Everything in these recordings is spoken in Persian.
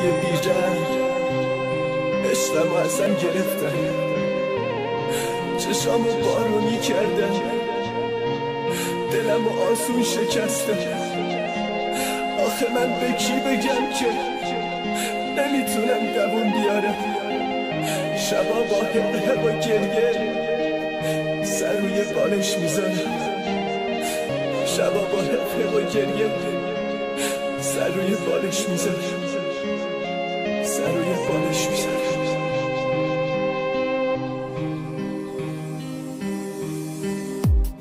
دنیای بی‌رنگ عشقمو ازم گرفتن، چشامو بارونی کردن، دلمو آسون شکستن. آخه من به کی بگم که نمیتونم دووم بیارم؟ شبا با حقه با گریه سر روی بالش میذارم، شبا با حقه با گریه سر روی بالش میذارم، سر روی بالش میذارم.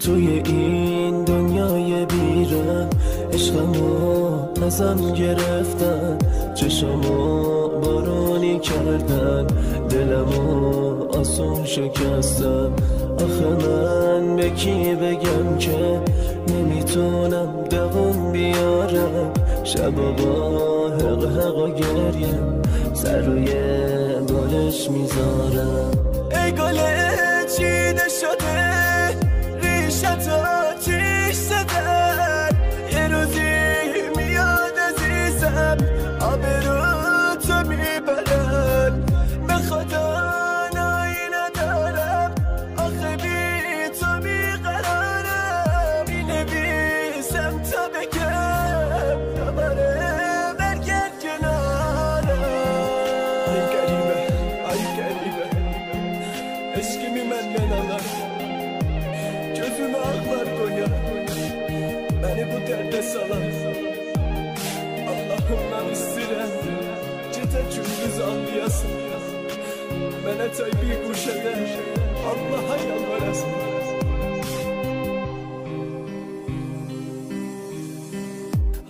توی این دنیای بیرم عشقمو ازم گرفتن، چشمو بارونی کردن، دلمو آسون شکستن. آخه من به کی بگم که نمیتونم دووم بیارم؟ شبا با حق و گریه سر روی بالش میذارم. ای گل چیده شده ریشت آتیش زدن، یه روزی میاد عزیزم آبرو تو میبرن. به خدا نایی ندارم آخه بی تو بیقرارم، مینویسم تا بگم دوباره برگرد کنارم. ای گریبه ای گریبه عشقimi menden alan, gözüme aklar koyar beni bu derde salan. Allah'ımdan istirem gece gündüz anlayasın, bana bir kuş eder Allah'a yalvarasın.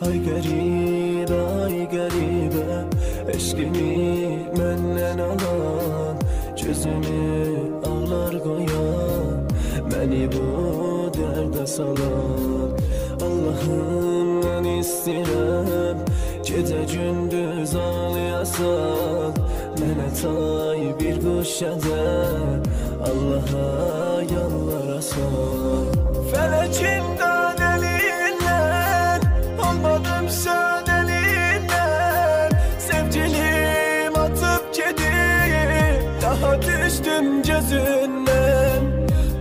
Ay garibe eşkini menden alan, gözümü ağlar koyan, beni bu derde salan. Allah'ımdan istirem gece gündüz ağlayasan, bana bir kuş eder Allah'a yalvarasan. Felecinden elinden olmadım sen elinden, sevgilim atıp kedi daha düştüm gözünden.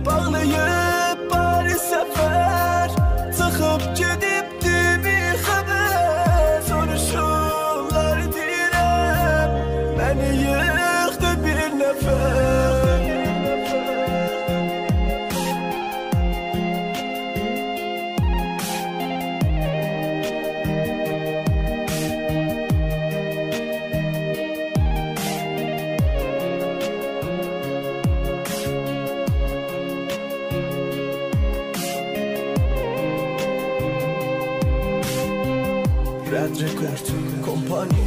Bağlayıp bari sefer tıkıp gidipti bir haber, soruşurlar direm beni yıktı bir nefer. Red Record Company